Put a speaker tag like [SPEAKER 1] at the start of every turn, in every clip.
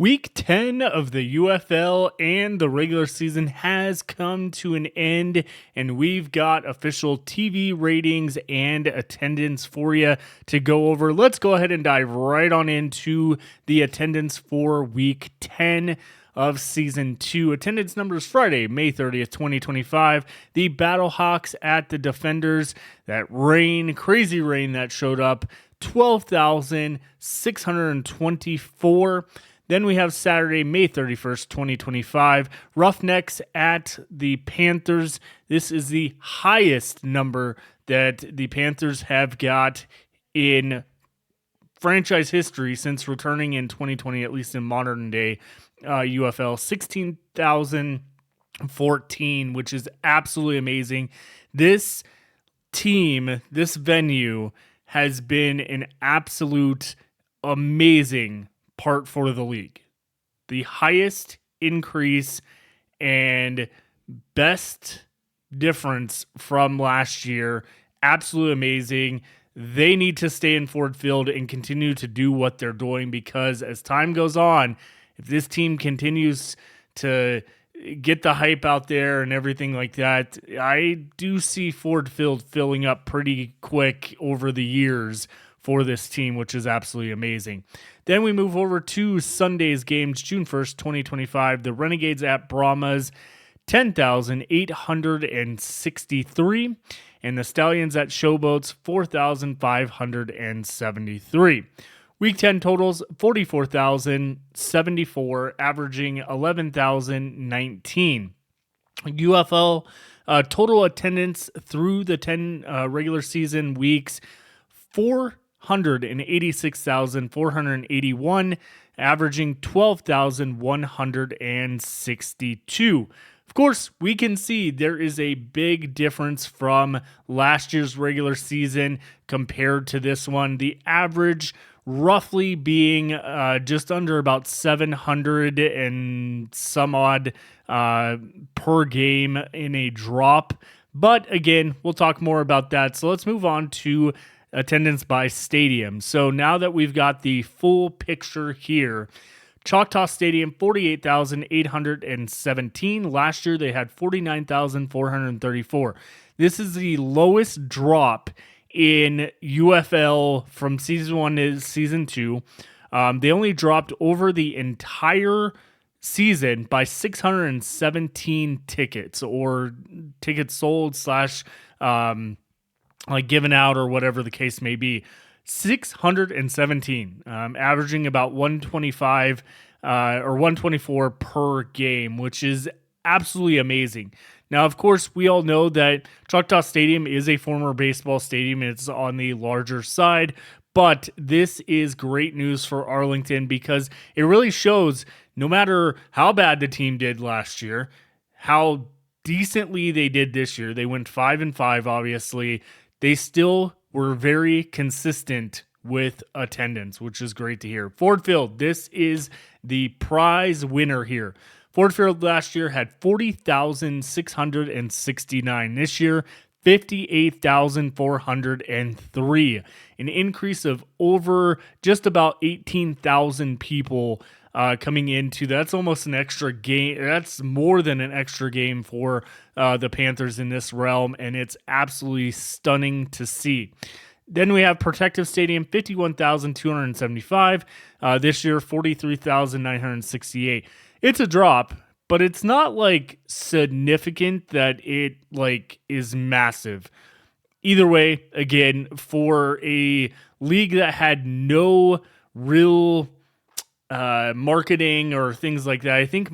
[SPEAKER 1] Week 10 of the UFL and the regular season has come to an end, and we've got official TV ratings and attendance for you to go over. Let's go ahead and dive right on into the attendance for Week 10 of Season 2. Attendance numbers Friday, May 30th, 2025. The Battlehawks at the Defenders. That rain, crazy rain that showed up, 12,624. Then we have Saturday, May 31st, 2025, Roughnecks at the Panthers. This is the highest number that the Panthers have got in franchise history since returning in 2020, at least in modern day UFL, 16,014, which is absolutely amazing. This team, this venue has been an absolute amazing part for the league. The highest increase and best difference from last year. Absolutely amazing. They need to stay in Ford Field and continue to do what they're doing, because as time goes on, if this team continues to get the hype out there and everything like that, I do see Ford Field filling up pretty quick over the years for this team, which is absolutely amazing. Then we move over to Sunday's games, June 1st, 2025. The Renegades at Brahmas, 10,863. And the Stallions at Showboats, 4,573. Week 10 totals, 44,074, averaging 11,019. UFL total attendance through the 10 regular season weeks, 486,481, averaging 12,162. Of course, we can see there is a big difference from last year's regular season compared to this one. The average roughly being just under about 700 and some odd per game in a drop. But again, we'll talk more about that. So let's move on to attendance by stadium. So now that we've got the full picture here, Choctaw Stadium, 48,817. Last year, they had 49,434. This is the lowest drop in UFL from Season 1 to Season 2. They only dropped over the entire season by 617 tickets, or tickets sold slash like given out, or whatever the case may be. 617, averaging about 125 or 124 per game, which is absolutely amazing. Now, of course, we all know that Choctaw Stadium is a former baseball stadium, and it's on the larger side, but this is great news for Arlington, because it really shows no matter how bad the team did last year, how decently they did this year. They went 5-5, obviously. They still were very consistent with attendance, which is great to hear. Ford Field, this is the prize winner here. Ford Field last year had 40,669. This year, 58,403. An increase of over just about 18,000 people coming into. That's almost an extra game. That's more than an extra game for the Panthers in this realm, and it's absolutely stunning to see. Then we have Protective Stadium, 51,275. This year, 43,968. It's a drop, but it's not like significant that it like is massive. Either way, again, for a league that had no real marketing or things like that, I think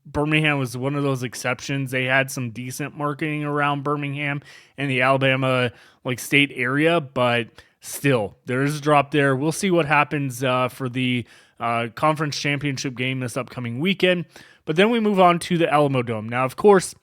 [SPEAKER 1] Birmingham was one of those exceptions. They had some decent marketing around Birmingham and the Alabama like state area, but still, there is a drop there. We'll see what happens for the conference championship game this upcoming weekend. But then we move on to the Alamo Dome. Now, of course,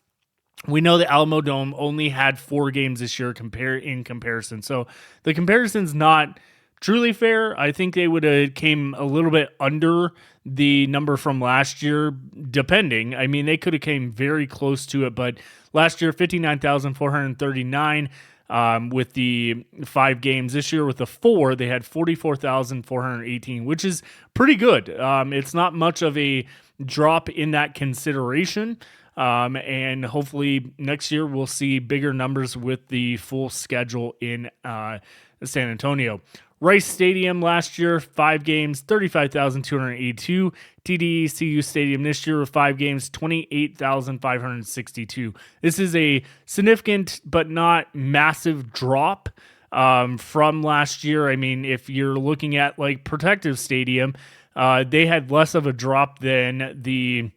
[SPEAKER 1] we know the Alamo Dome only had 4 games this year in comparison. So the comparison's not truly fair. I think they would have came a little bit under the number from last year, depending. I mean, they could have came very close to it, but last year, 59,439. with the 5 games. This year with the 4, they had 44,418, which is pretty good. It's not much of a drop in that consideration. And hopefully next year we'll see bigger numbers with the full schedule in San Antonio. Rice Stadium last year, 5 games, 35,282. TDECU Stadium this year with 5 games, 28,562. This is a significant but not massive drop from last year. I mean, if you're looking at like Protective Stadium, they had less of a drop than the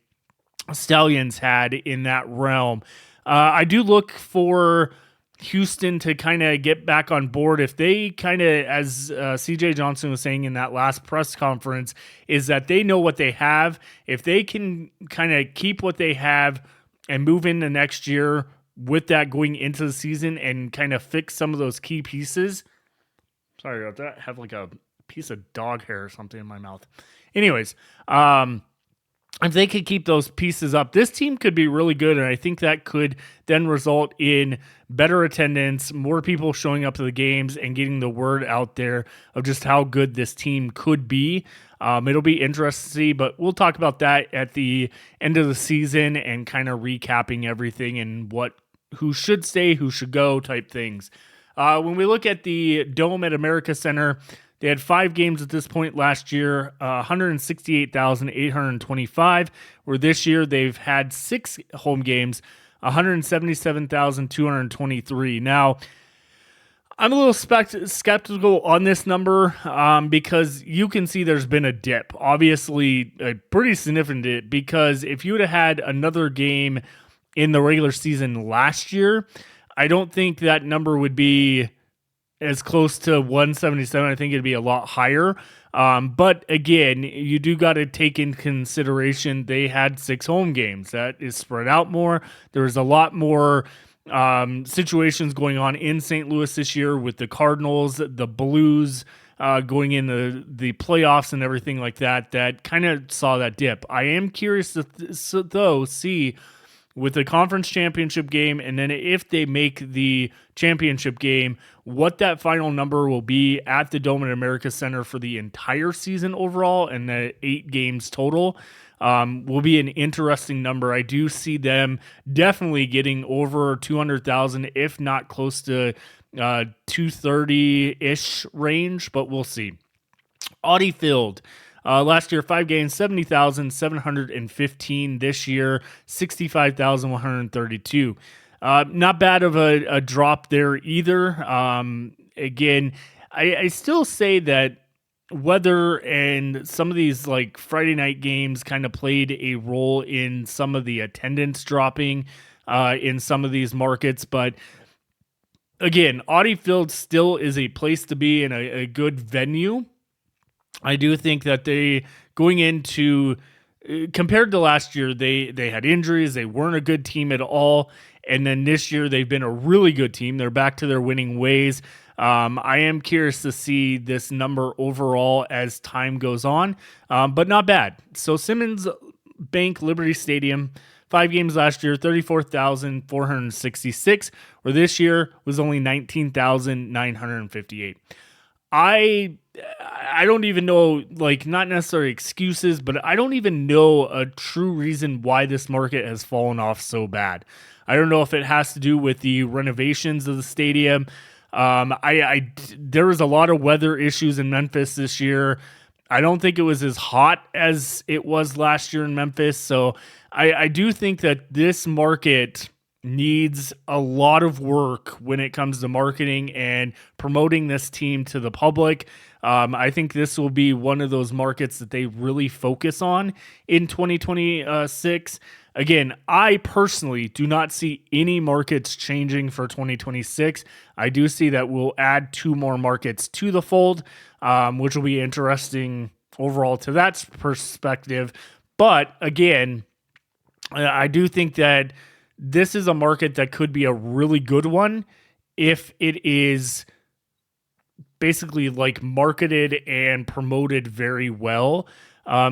[SPEAKER 1] Stallions had in that realm. I do look for Houston to kind of get back on board. If they kind of, as CJ Johnson was saying in that last press conference, is that they know what they have. If they can kind of keep what they have and move into next year with that going into the season and kind of fix some of those key pieces. Sorry about that. I have like a piece of dog hair or something in my mouth. Anyways, if they could keep those pieces up, this team could be really good, and I think that could then result in better attendance, more people showing up to the games, and getting the word out there of just how good this team could be. It'll be interesting to see, but we'll talk about that at the end of the season and kind of recapping everything and who should stay, who should go type things. When we look at the Dome at America Center, they had 5 games at this point last year, 168,825, where this year they've had 6 home games, 177,223. Now, I'm a little skeptical on this number because you can see there's been a dip, obviously a pretty significant dip, because if you would have had another game in the regular season last year, I don't think that number would be as close to 177. I think it'd be a lot higher. But again, you do got to take in consideration they had 6 home games. That is spread out more. There was a lot more situations going on in St. Louis this year with the Cardinals, the Blues going in the playoffs and everything like that, that kind of saw that dip. I am curious to though see with the conference championship game, and then if they make the championship game, what that final number will be at the Dome at America Center for the entire season overall and the 8 games total will be an interesting number. I do see them definitely getting over 200,000, if not close to 230-ish range, but we'll see. Audi Field. Last year, 5 games, 70,715. This year, 65,132. Not bad of a drop there either. Again, I still say that weather and some of these like Friday night games kind of played a role in some of the attendance dropping in some of these markets. But again, Audi Field still is a place to be and a good venue. I do think that they going into compared to last year, they had injuries. They weren't a good team at all. And then this year they've been a really good team. They're back to their winning ways. I am curious to see this number overall as time goes on, but not bad. So Simmons Bank Liberty Stadium, 5 games last year, 34,466, where this year was only 19,958. I don't even know, like, not necessarily excuses, but I don't even know a true reason why this market has fallen off so bad. I don't know if it has to do with the renovations of the stadium. There was a lot of weather issues in Memphis this year. I don't think it was as hot as it was last year in Memphis. So I do think that this market needs a lot of work when it comes to marketing and promoting this team to the public. I think this will be one of those markets that they really focus on in 2026. Again, I personally do not see any markets changing for 2026. I do see that we'll add 2 more markets to the fold, which will be interesting overall to that perspective. But again, I do think that this is a market that could be a really good one if it is basically like marketed and promoted very well.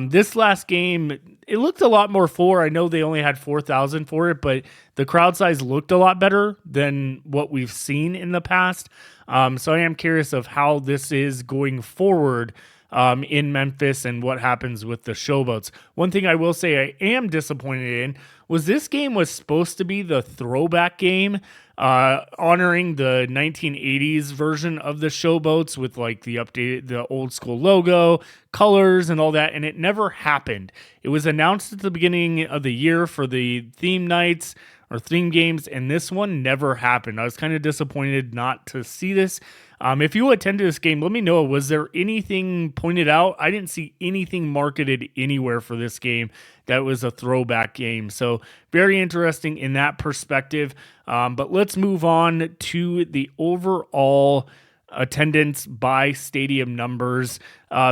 [SPEAKER 1] This last game, it looked a lot more full. I know they only had 4,000 for it, but the crowd size looked a lot better than what we've seen in the past. So I am curious of how this is going forward in Memphis and what happens with the Showboats. One thing I will say I am disappointed in was this game was supposed to be the throwback game, honoring the 1980s version of the Showboats with like the old school logo, colors, and all that, and it never happened. It was announced at the beginning of the year for the theme nights or theme games, and this one never happened. I was kind of disappointed not to see this. If you attended this game, let me know. Was there anything pointed out? I didn't see anything marketed anywhere for this game that was a throwback game. So very interesting in that perspective. But let's move on to the overall attendance by stadium numbers.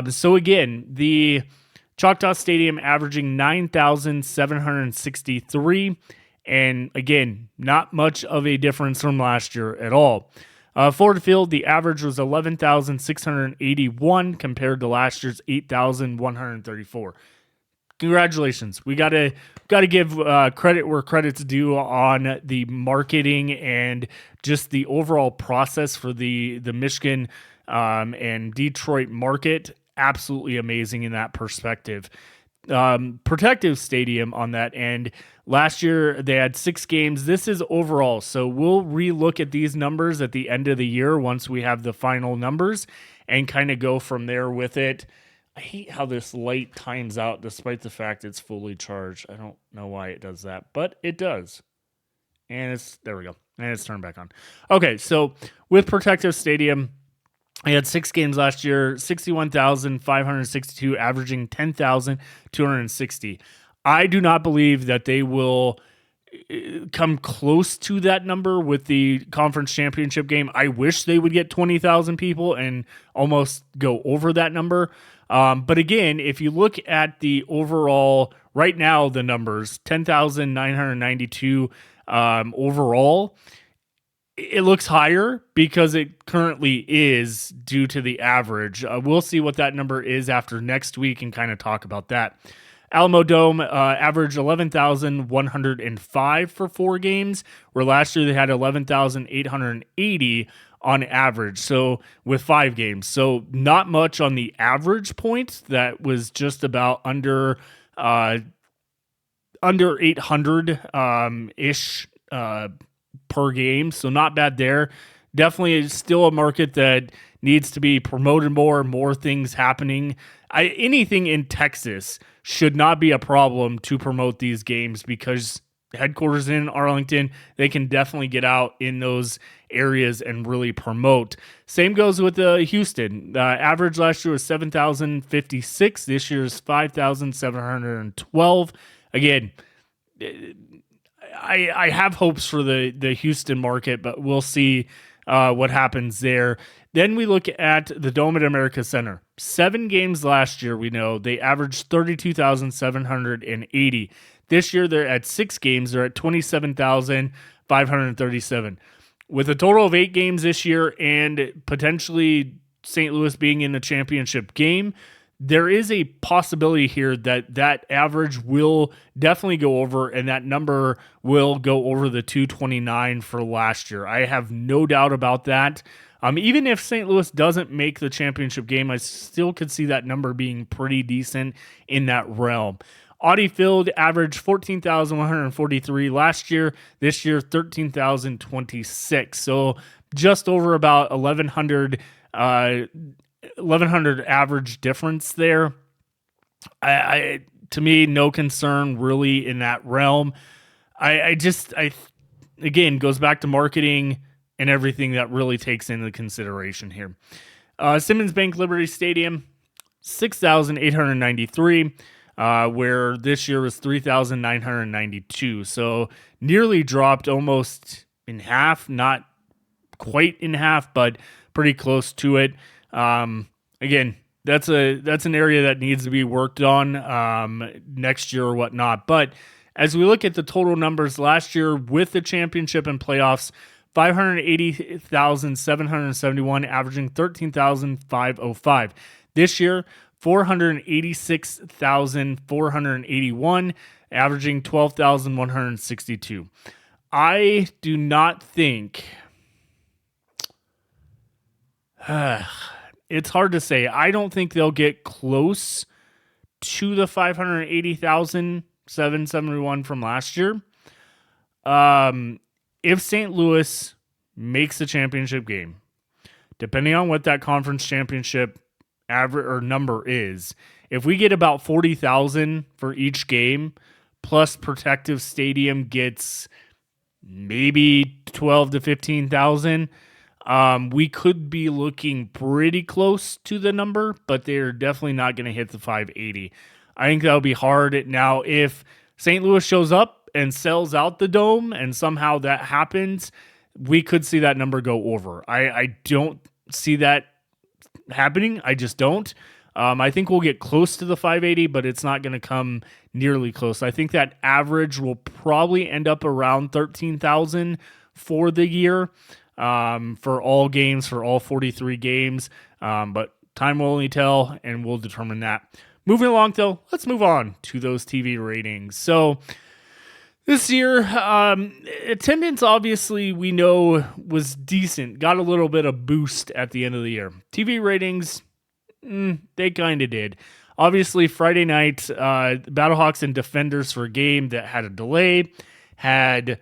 [SPEAKER 1] So again, the Choctaw Stadium averaging 9,763. And again, not much of a difference from last year at all. Ford Field, the average was 11,681 compared to last year's 8,134. Congratulations. We gotta give credit where credit's due on the marketing and just the overall process for the Michigan and Detroit market. Absolutely amazing in that perspective. Protective Stadium on that end. Last year, they had 6 games. This is overall, so we'll relook at these numbers at the end of the year once we have the final numbers and kind of go from there with it. I hate how this light times out despite the fact it's fully charged. I don't know why it does that, but it does. And there we go. And it's turned back on. Okay, so with Protective Stadium, I had 6 games last year, 61,562, averaging 10,260. I do not believe that they will come close to that number with the conference championship game. I wish they would get 20,000 people and almost go over that number. But again, if you look at the overall, right now, the numbers, 10,992 overall, it looks higher because it currently is due to the average. We'll see what that number is after next week and kind of talk about that. Alamo Dome averaged 11,105 for 4 games, where last year they had 11,880 on average. So with 5 games, so not much on the average point. That was just about under 800 ish per game. So not bad there. Definitely still a market that needs to be promoted more things happening. Anything in Texas should not be a problem to promote these games because headquarters in Arlington, they can definitely get out in those areas and really promote. Same goes with Houston. Average last year was 7,056. This year's 5,712. Again, I have hopes for the Houston market, but we'll see what happens there. Then we look at the Dome at America Center. 7 games last year, we know they averaged 32,780. This year, they're at 6 games. They're at 27,537. With a total of 8 games this year and potentially St. Louis being in the championship game, there is a possibility here that average will definitely go over and that number will go over the 229 for last year. I have no doubt about that. Even if St. Louis doesn't make the championship game, I still could see that number being pretty decent in that realm. Audi Field averaged 14,143 last year. This year, 13,026. So just over about 1,100 average difference there. To me, no concern really in that realm. Again, goes back to marketing and everything that really takes into consideration here. Simmons Bank Liberty Stadium, 6,893, where this year was 3,992. So nearly dropped almost in half, not quite in half, but pretty close to it. Again, that's an area that needs to be worked on next year or whatnot. But as we look at the total numbers last year with the championship and playoffs, 580,771, averaging 13,505. This year, 486,481, averaging 12,162. I do not think... it's hard to say. I don't think they'll get close to the 580,771 from last year. If St. Louis makes the championship game, depending on what that conference championship average or number is, if we get about 40,000 for each game, plus Protective Stadium gets maybe 12 to 15,000, we could be looking pretty close to the number, but they're definitely not going to hit the 580. I think that'll be hard. Now, if St. Louis shows up and sells out the dome and somehow that happens, we could see that number go over. I don't see that happening. I just don't. I think we'll get close to the 580, but it's not going to come nearly close. I think that average will probably end up around 13,000 for the year. For all games, for all 43 games. But time will only tell, and we'll determine that. Moving along, though, let's move on to those TV ratings. So this year, attendance, obviously, we know was decent. Got a little bit of boost at the end of the year. TV ratings, they kind of did. Obviously, Friday night, Battlehawks and Defenders for a game that had a delay, had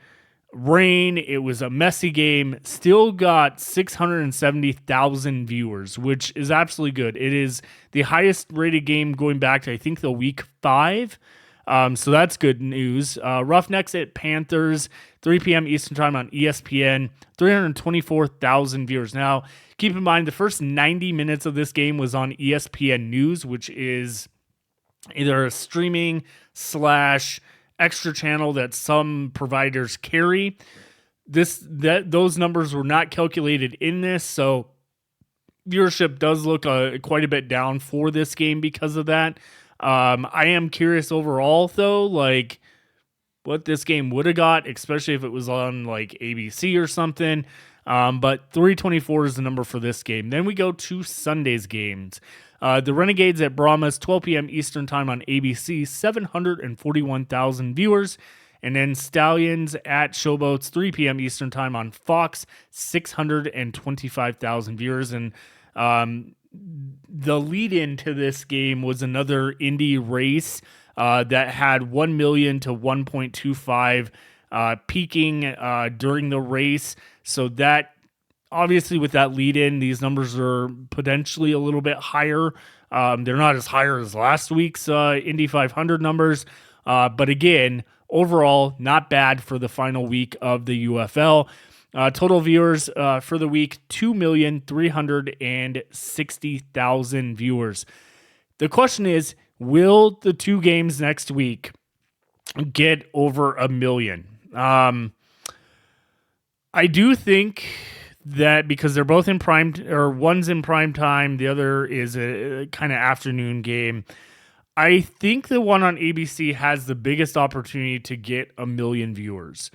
[SPEAKER 1] rain. It was a messy game. Still got 670,000 viewers, which is absolutely good. It is the highest rated game going back to, I think, the week 5. So that's good news. Roughnecks at Panthers, 3 p.m. Eastern Time on ESPN, 324,000 viewers. Now, keep in mind, the first 90 minutes of this game was on ESPN News, which is either a streaming / extra channel that some providers carry. Those numbers were not calculated in this, so viewership does look quite a bit down for this game because of that. I am curious overall, though, like what this game would have got, especially if it was on like ABC or something. But 324 is the number for this game. Then we go to Sunday's games. The Renegades at Brahmas, 12 p.m. Eastern Time on ABC, 741,000 viewers. And then Stallions at Showboats, 3 p.m. Eastern Time on Fox, 625,000 viewers. And the lead-in to this game was another Indy race that had 1 million to 1.25 peaking during the race. So that, obviously, with that lead-in, these numbers are potentially a little bit higher. They're not as high as last week's Indy 500 numbers. But again, overall, not bad for the final week of the UFL. Total viewers for the week, 2,360,000 viewers. The question is, will the two games next week get over 1 million? I do think that because they're both in prime, or one's in prime time, the other is a kind of afternoon game. I think the one on ABC has the biggest opportunity to get 1 million viewers.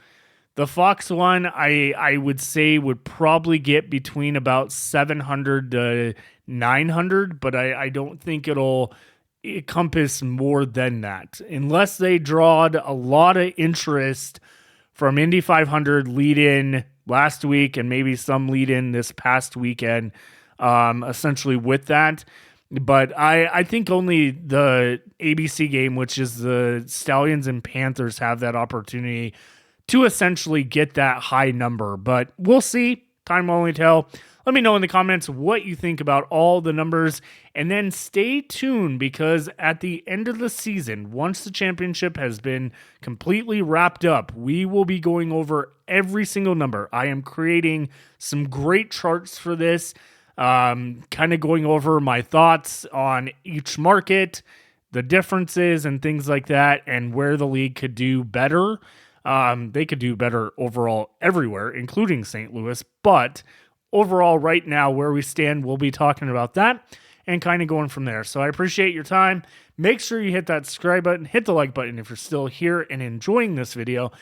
[SPEAKER 1] The Fox one, I would say, would probably get between about 700 to 900, but I don't think it'll encompass more than that. Unless they drawed a lot of interest from Indy 500 lead-in last week and maybe some lead-in this past weekend, essentially with that. But I think only the ABC game, which is the Stallions and Panthers, have that opportunity to essentially get that high number. But we'll see. Time will only tell. Let me know in the comments what you think about all the numbers. And then stay tuned, because at the end of the season, once the championship has been completely wrapped up, we will be going over every single number. I am creating some great charts for this, kind of going over my thoughts on each market, the differences and things like that, and where the league could do better. They could do better overall everywhere, including St. Louis, but overall right now where we stand, we'll be talking about that and kind of going from there. So I appreciate your time. Make sure you hit that subscribe button, hit the like button if you're still here and enjoying this video,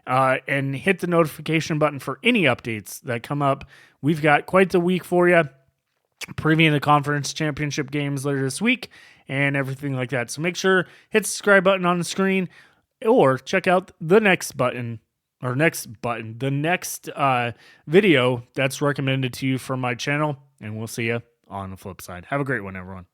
[SPEAKER 1] and hit the notification button for any updates that come up. We've got quite the week for you. previewing the conference championship games later this week and everything like that. So make sure hit the subscribe button on the screen, or check out the next video that's recommended to you from my channel, and we'll see you on the flip side. Have a great one, everyone.